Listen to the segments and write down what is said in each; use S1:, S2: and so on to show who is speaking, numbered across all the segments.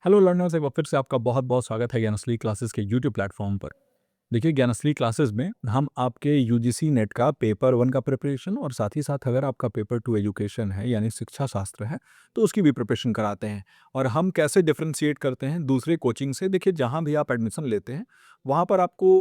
S1: Hello learners, एक बार फिर से आपका बहुत बहुत स्वागत है ज्ञानश्री क्लासेस के यूट्यूब प्लेटफॉर्म पर। देखिए, ज्ञानश्री क्लासेस में हम आपके यूजीसी नेट का पेपर वन का प्रिपरेशन और साथ ही साथ अगर आपका पेपर टू एजुकेशन है यानी शिक्षा शास्त्र है तो उसकी भी प्रिपरेशन कराते हैं। और हम कैसे डिफ्रेंशिएट करते हैं दूसरे कोचिंग से, देखिए जहाँ भी आप एडमिशन लेते हैं वहाँ पर आपको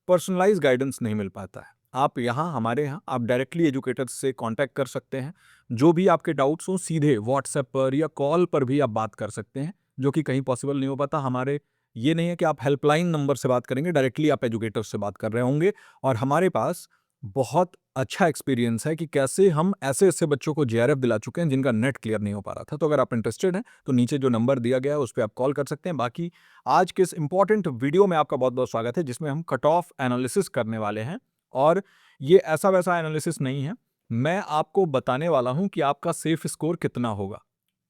S1: पर्सनलाइज गाइडेंस नहीं मिल पाता है। आप यहाँ हमारे यहाँ आप डायरेक्टली एजुकेटर्स से कांटेक्ट कर सकते हैं। जो भी आपके डाउट्स हों सीधे व्हाट्सएप पर या कॉल पर भी आप बात कर सकते हैं, जो कि कहीं पॉसिबल नहीं हो पाता। हमारे ये नहीं है कि आप हेल्पलाइन नंबर से बात करेंगे, डायरेक्टली आप एजुकेटर्स से बात कर रहे होंगे। और हमारे पास बहुत अच्छा एक्सपीरियंस है कि कैसे हम ऐसे-ऐसे बच्चों को जेआरएफ दिला चुके हैं जिनका नेट क्लियर नहीं हो पा रहा था। तो अगर आप इंटरेस्टेड हैं तो नीचे जो नंबर दिया गया है उस पे आप कॉल कर सकते हैं। बाकी आज के इस इम्पोर्टेंट वीडियो में आपका बहुत-बहुत स्वागत है जिसमें हम कट ऑफ एनालिसिस करने वाले हैं। और ये ऐसा-वैसा एनालिसिस नहीं है। मैं आपको बताने वाला हूँ कि आपका सेफ स्कोर कितना होगा।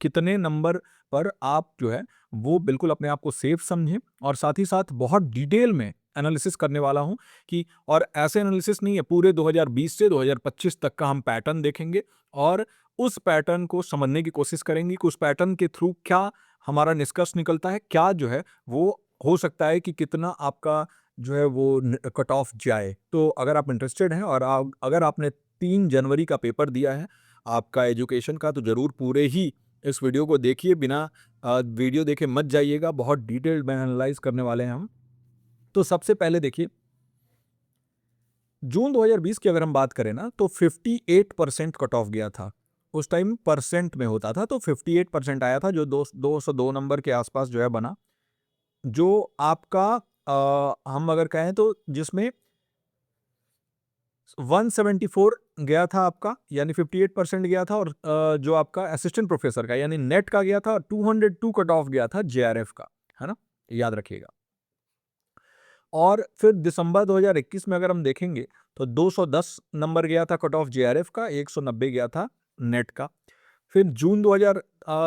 S1: कितने नंबर पर आप जो है वो बिल्कुल अपने आप को सेफ समझें, और साथ ही साथ बहुत डिटेल में एनालिसिस करने वाला हूँ कि और ऐसे एनालिसिस नहीं है, पूरे 2020 से 2025 तक का हम पैटर्न देखेंगे और उस पैटर्न को समझने की कोशिश करेंगे कि उस पैटर्न के थ्रू क्या हमारा निष्कर्ष निकलता है, क्या जो है वो हो सकता है कि कितना आपका जो है वो कट ऑफ जाए। तो अगर आप इंटरेस्टेड हैं और अगर आपने 3 जनवरी का पेपर दिया है आपका एजुकेशन का, तो ज़रूर पूरे ही इस वीडियो को देखिए, बिना वीडियो देखे मत जाइएगा। बहुत डिटेल्ड में एनालाइज करने वाले हैं हम। तो सबसे पहले देखिए, जून 2020 की अगर हम बात करें ना तो 58% कट ऑफ गया था। उस टाइम परसेंट में होता था तो 58% आया था, जो 202 नंबर के आसपास जो है बना। जो आपका हम अगर कहें तो जिसमें 174 गया था आपका, यानी 58% गया था। और जो आपका असिस्टेंट प्रोफेसर का यानी नेट का गया था 202 कट ऑफ गया था जेआरएफ का, है ना? याद रखिएगा। और फिर दिसंबर 2021 में अगर हम देखेंगे तो 210 नंबर गया था कट ऑफ जेआरएफ का, 190 गया था नेट का। फिर जून 2000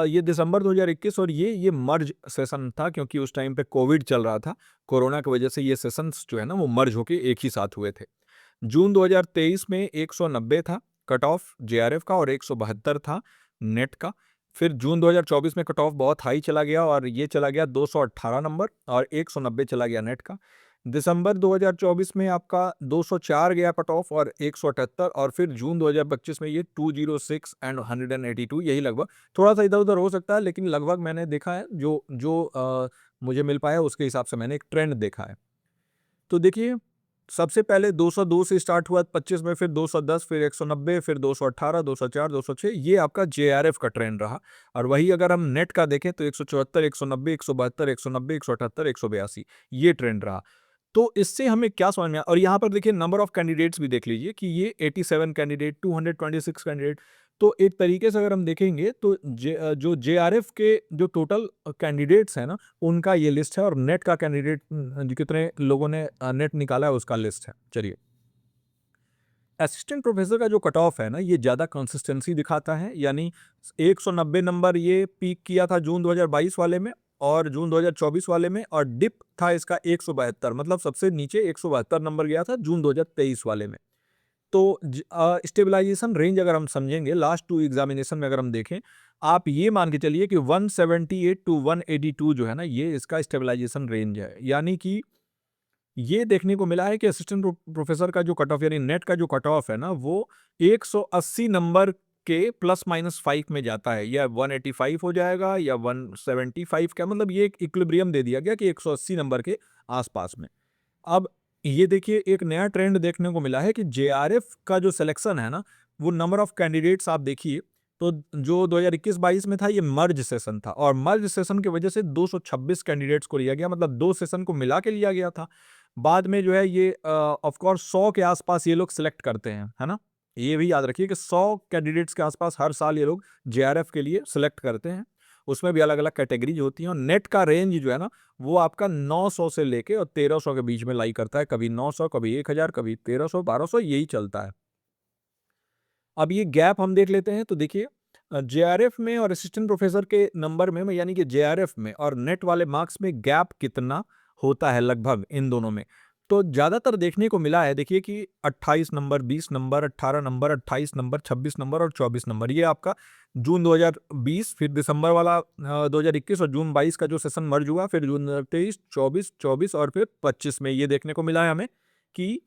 S1: ये दिसंबर 2021, और ये मर्ज सेशन था क्योंकि उस टाइम पे कोविड चल रहा था। कोरोना की वजह से ये सेशंस जो है ना वो मर्ज होके एक ही साथ हुए थे। जून 2023 में 190 था कट ऑफ जेआरएफ का और 172 था नेट का। फिर जून 2024 में कट ऑफ बहुत हाई चला गया और ये चला गया 218 नंबर और 190 चला गया नेट का। दिसंबर 2024 में आपका 204 गया कट ऑफ और 178, और फिर जून 2025 में ये 206 एंड 182, यही लगभग। थोड़ा सा इधर उधर हो सकता है लेकिन लगभग मैंने देखा है, जो जो मुझे मिल पाया उसके हिसाब से मैंने एक ट्रेंड देखा है। तो देखिए, सबसे पहले 202 से स्टार्ट हुआ 25 में, फिर 210, फिर 190, फिर 218, 204, 206, ये आपका जेआरएफ का ट्रेंड रहा। और वही अगर हम नेट का देखें तो 174, 190, 172, 190, 178, 182, ये ट्रेंड रहा। तो इससे हमें क्या समझ में आया, और यहाँ पर देखिए नंबर ऑफ कैंडिडेट्स भी देख लीजिए कि ये 87 कैंडिडेट, 226 कैंडिडेट। तो एक तरीके से अगर हम देखेंगे तो जो जेआरएफ के जो टोटल कैंडिडेट्स हैं ना, उनका ये लिस्ट है, और नेट का कैंडिडेट कितने लोगों ने नेट निकाला है उसका लिस्ट है। चलिए, असिस्टेंट प्रोफेसर का जो कट ऑफ है ना, ये ज़्यादा कंसिस्टेंसी दिखाता है। यानी 190 नंबर ये पीक किया था जून 2022 वाले में और जून 2024 वाले में, और डिप था इसका 172, मतलब सबसे नीचे 172 नंबर गया था जून 2023 वाले में। तो स्टेबलाइजेशन रेंज अगर हम समझेंगे लास्ट 2 एग्जामिनेशन में, अगर हम देखें, आप ये मान के चलिए कि 178 टू 182 जो है ना, ये इसका स्टेबलाइजेशन रेंज है। यानी कि ये देखने को मिला है कि असिस्टेंट प्रोफेसर का जो कट ऑफ यानी नेट का जो कट ऑफ है ना, वो 180 नंबर के प्लस माइनस 5 में जाता है, या 185 हो जाएगा या 175 का, मतलब ये एक इक्विलिब्रियम दे दिया गया कि 180 नंबर के आसपास में। अब ये देखिए, एक नया ट्रेंड देखने को मिला है कि जेआरएफ का जो सिलेक्शन है ना, वो नंबर ऑफ कैंडिडेट्स आप देखिए तो जो 2021-22 में था ये मर्ज सेशन था, और मर्ज सेशन की वजह से 226 कैंडिडेट्स को लिया गया, मतलब 2 सेशन को मिला के लिया गया था। बाद में जो है ये ऑफ कोर्स 100 के आसपास ये लोग सिलेक्ट करते हैं, है ना? ये भी याद रखिए कि 100 कैंडिडेट्स के आसपास हर साल ये लोग जेआरएफ के लिए सिलेक्ट करते हैं। उसमें भी अलग-अलग कैटेगरीज होती हैं, और नेट का रेंज जो है ना, वो आपका 900 से लेके और 1300 के बीच में लाई करता है। कभी 900, कभी 1000, कभी 1300, 1200, यही चलता है। अब ये गैप हम देख लेते हैं तो देखिए, जेआरएफ में और असिस्टेंट प्रोफेसर के नंबर में यानी कि जेआरएफ में और नेट वाले मार्क्स में गैप कितना होता है लगभग इन दोनों में। तो ज़्यादातर देखने को मिला है, देखिए कि 28 number, 20 number, 18 number, 28 number, 26 number और 24 नंबर, ये आपका जून 2020, फिर दिसंबर वाला 2021 और जून 22 का जो सेशन मर्ज हुआ, फिर जून 2023, 24 और फिर 25 में ये देखने को मिला है हमें कि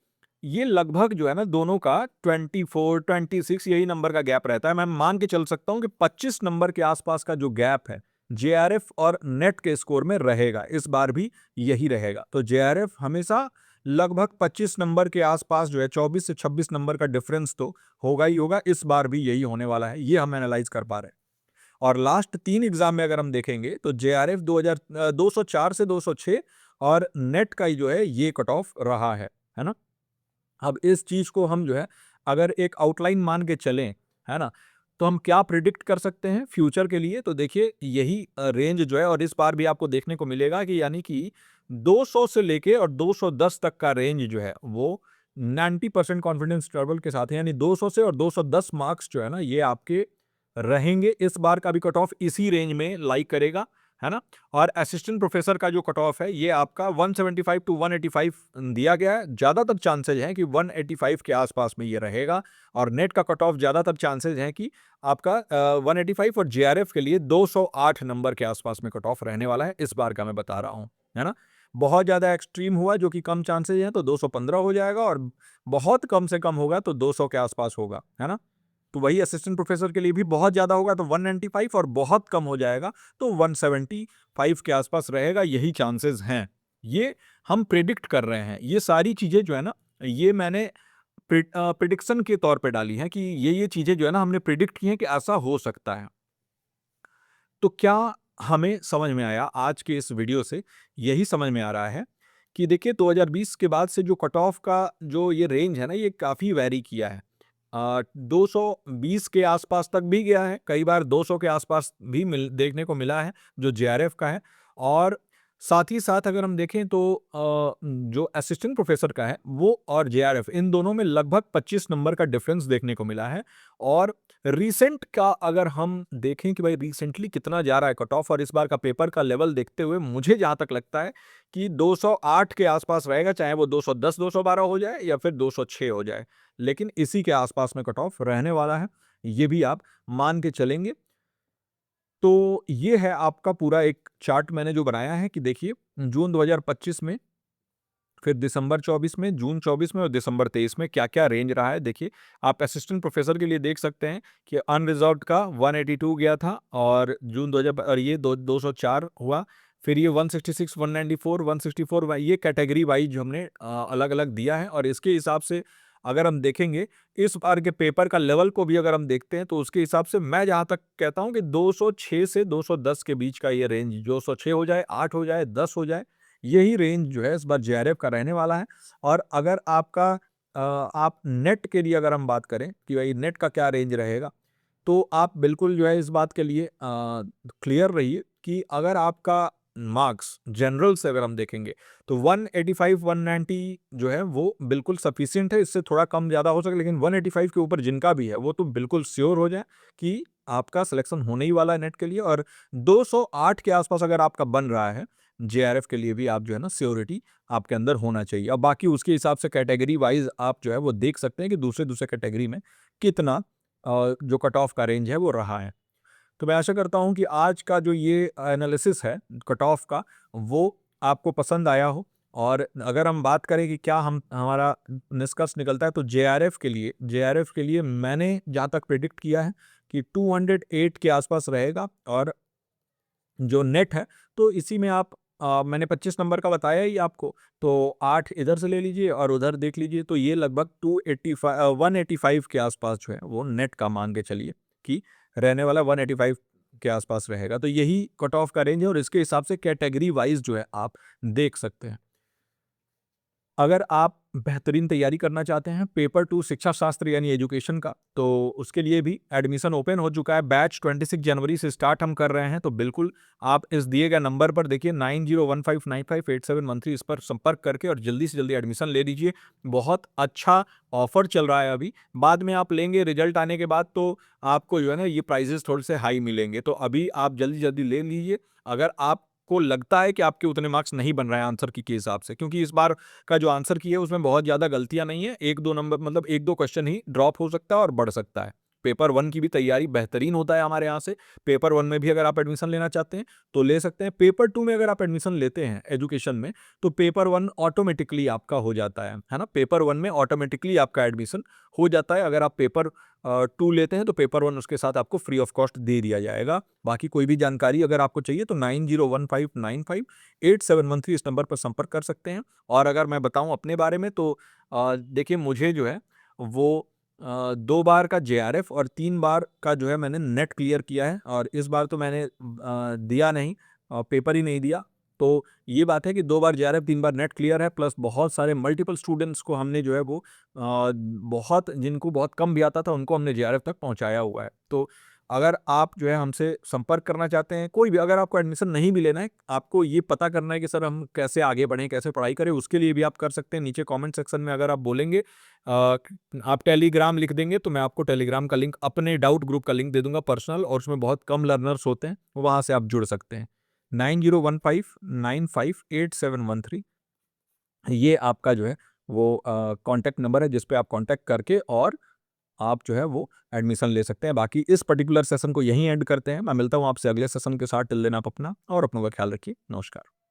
S1: ये लगभग जो है ना दोनों का 24, 26 यही नंबर का गैप रहता है। मैं मान के चल सकता हूँ कि 25 नंबर के आसपास का जो गैप है जेआरएफ और नेट के स्कोर में रहेगा, इस बार भी यही रहेगा। तो जेआरएफ हमेशा लगभग 25 नंबर के आसपास जो है, 24 से 26 नंबर का डिफरेंस तो होगा ही होगा, इस बार भी यही होने वाला है, ये हम एनालाइज कर पा रहे हैं। और लास्ट 3 एग्जाम में अगर हम देखेंगे तो जेआरएफ 204 से 206 और नेट का ही जो है ये कट ऑफ रहा है ना। अब इस चीज को हम जो है अगर एक आउटलाइन मान के चलें, है ना, तो हम क्या प्रिडिक्ट कर सकते हैं फ्यूचर के लिए। तो देखिए यही रेंज जो है, और इस बार भी आपको देखने को मिलेगा कि यानी कि 200 से लेके और 210 तक का रेंज जो है वो 90% कॉन्फिडेंस इंटरवल के साथ है, यानी 200 से और 210 मार्क्स जो है ना ये आपके रहेंगे। इस बार का भी कट ऑफ इसी रेंज में लाइक करेगा, है ना। और असिस्टेंट प्रोफेसर का जो कट ऑफ है ये आपका 175 टू 185 दिया गया है। ज़्यादातर चांसेज हैं कि 185 के आसपास में ये रहेगा। और नेट का कट ऑफ ज़्यादातर चांसेज हैं कि आपका 185 और जेआरएफ के लिए 208 नंबर के आसपास में कट ऑफ रहने वाला है, इस बार का मैं बता रहा हूँ, है ना। बहुत ज़्यादा एक्सट्रीम हुआ जो कि कम चांसेज हैं तो 215 हो जाएगा, और बहुत कम से कम होगा तो 200 के आसपास होगा, है ना। तो वही असिस्टेंट प्रोफेसर के लिए भी बहुत ज़्यादा होगा तो 195, और बहुत कम हो जाएगा तो 175 के आसपास रहेगा, यही चांसेस हैं। ये हम प्रिडिक्ट कर रहे हैं। ये सारी चीज़ें जो है ना ये मैंने प्रिडिक्शन के तौर पे डाली हैं कि ये चीज़ें जो है ना हमने प्रिडिक्ट की हैं कि ऐसा हो सकता है। तो क्या हमें समझ में आया आज के इस वीडियो से? यही समझ में आ रहा है कि देखिए 2020 के बाद से जो कट ऑफ का जो ये रेंज है ना ये काफ़ी वैरी किया है। 220 के आसपास तक भी गया है, कई बार 200 के आसपास भी देखने को मिला है जो जेआरएफ का है। और साथ ही साथ अगर हम देखें तो जो असिस्टेंट प्रोफेसर का है वो और जेआरएफ इन दोनों में लगभग 25 नंबर का डिफरेंस देखने को मिला है। और रिसेंट का अगर हम देखें कि भाई रिसेंटली कितना जा रहा है कट ऑफ, और इस बार का पेपर का लेवल देखते हुए मुझे जहाँ तक लगता है कि 208 के आसपास रहेगा, चाहे वो 210 212 हो जाए या फिर 206 हो जाए, लेकिन इसी के आसपास में कट ऑफ रहने वाला है, ये भी आप मान के चलेंगे। तो ये है आपका पूरा एक चार्ट मैंने जो बनाया है कि देखिए जून 2025 में, फिर दिसंबर 24 में, जून 24 में और दिसंबर 23 में क्या-क्या रेंज रहा है। देखिए आप असिस्टेंट प्रोफेसर के लिए देख सकते हैं कि अनरिजर्व्ड का 182 गया था और जून 2000 और ये 204 हुआ। फिर ये 166, 194, 164 ये कैटेगरी वाइज जो हमने अलग-अलग दिया है। और इसके हिसाब से अगर हम देखेंगे इस बार के पेपर का लेवल को भी अगर हम देखते हैं तो उसके हिसाब से मैं जहाँ तक कहता हूँ कि 206 से 210 के बीच का ये रेंज, 206 हो जाए, 8 हो जाए, 10 हो जाए, यही रेंज जो है इस बार जेआरएफ का रहने वाला है। और अगर आपका आप नेट के लिए अगर हम बात करें कि भाई नेट का क्या रेंज रहेगा, तो आप बिल्कुल जो है इस बात के लिए क्लियर रहिए कि अगर आपका मार्क्स जनरल से अगर हम देखेंगे तो 185 190 जो है वो बिल्कुल सफिशिएंट है। इससे थोड़ा कम ज़्यादा हो सके, लेकिन 185 के ऊपर जिनका भी है वो तो बिल्कुल श्योर हो जाए कि आपका सिलेक्शन होने ही वाला है नेट के लिए। और 208 के आसपास अगर आपका बन रहा है जेआरएफ के लिए भी, आप जो है ना श्योरिटी आपके अंदर होना चाहिए। अब बाकी उसके हिसाब से कैटेगरी वाइज आप जो है वो देख सकते हैं कि दूसरे दूसरे कैटेगरी में कितना जो कट ऑफ का रेंज है वो रहा है। तो मैं आशा करता हूँ कि आज का जो ये एनालिसिस है कट ऑफ का वो आपको पसंद आया हो। और अगर हम बात करें कि क्या हम हमारा निष्कर्ष निकलता है तो जेआरएफ के लिए मैंने जहाँ तक प्रिडिक्ट किया है कि 208 के आसपास रहेगा। और जो नेट है तो इसी में आप मैंने 25 नंबर का बताया ही आपको, तो 8 इधर से ले लीजिए और उधर देख लीजिए, तो ये लगभग 185 के आसपास जो है वो नेट का मान के चलिए कि रहने वाला 185 के आसपास रहेगा। तो यही कट ऑफ का रेंज है और इसके हिसाब से कैटेगरी वाइज जो है आप देख सकते हैं। अगर आप बेहतरीन तैयारी करना चाहते हैं पेपर 2 शिक्षा शास्त्र यानी एजुकेशन का, तो उसके लिए भी एडमिशन ओपन हो चुका है। बैच 26 जनवरी से स्टार्ट हम कर रहे हैं, तो बिल्कुल आप इस दिए गए नंबर पर देखिए 9015958713 इस पर संपर्क करके और जल्दी से जल्दी एडमिशन ले लीजिए। बहुत अच्छा ऑफर चल रहा है अभी, बाद में आप लेंगे रिजल्ट आने के बाद तो आपको जो है ना ये प्राइजेस थोड़े से हाई मिलेंगे, तो अभी आप जल्दी जल्दी ले लीजिए। अगर आपको लगता है कि आपके उतने मार्क्स नहीं बन रहे हैं आंसर की के हिसाब से, क्योंकि इस बार का जो आंसर की है उसमें बहुत ज़्यादा गलतियाँ नहीं है, 1-2 नंबर मतलब 1-2 क्वेश्चन ही ड्रॉप हो सकता है और बढ़ सकता है। पेपर 1 की भी तैयारी बेहतरीन होता है हमारे यहाँ से। पेपर 1 में भी अगर आप एडमिशन लेना चाहते हैं तो ले सकते हैं। पेपर 2 में अगर आप एडमिशन लेते हैं एजुकेशन में तो पेपर 1 ऑटोमेटिकली आपका हो जाता है ना? पेपर 1 में ऑटोमेटिकली आपका एडमिशन हो जाता है। अगर आप पेपर 2 लेते हैं तो पेपर 1 उसके साथ आपको फ्री ऑफ कॉस्ट दे दिया जाएगा। बाकी कोई भी जानकारी अगर आपको चाहिए तो 9015958713 इस नंबर पर संपर्क कर सकते हैं। और अगर मैं बताऊँ अपने बारे में तो देखिए मुझे जो है वो 2 बार का जेआरएफ और 3 बार का जो है मैंने नेट क्लियर किया है और इस बार तो मैंने दिया नहीं, पेपर ही नहीं दिया। तो ये बात है कि 2 बार जेआरएफ 3 बार नेट क्लियर है, प्लस बहुत सारे मल्टीपल स्टूडेंट्स को हमने जो है वो बहुत जिनको बहुत कम भी आता था उनको हमने जेआरएफ तक पहुँचाया हुआ है। तो अगर आप जो है हमसे संपर्क करना चाहते हैं, कोई भी अगर आपको एडमिशन नहीं भी लेना है, आपको ये पता करना है कि सर हम कैसे आगे बढ़ें, कैसे पढ़ाई करें, उसके लिए भी आप कर सकते हैं। नीचे कमेंट सेक्शन में अगर आप बोलेंगे आप टेलीग्राम लिख देंगे तो मैं आपको टेलीग्राम का लिंक, अपने डाउट ग्रुप का लिंक दे दूंगा पर्सनल, और उसमें बहुत कम लर्नर्स होते हैं, वहाँ से आप जुड़ सकते हैं। 9015958713 ये आपका जो है वो कॉन्टैक्ट नंबर है जिस पे आप कॉन्टैक्ट करके और आप जो है वो एडमिशन ले सकते हैं। बाकी इस पर्टिकुलर सेशन को यहीं एंड करते हैं। मैं मिलता हूँ आपसे अगले सेशन के साथ। टिल देन आप अपना और अपनों का ख्याल रखिए। नमस्कार।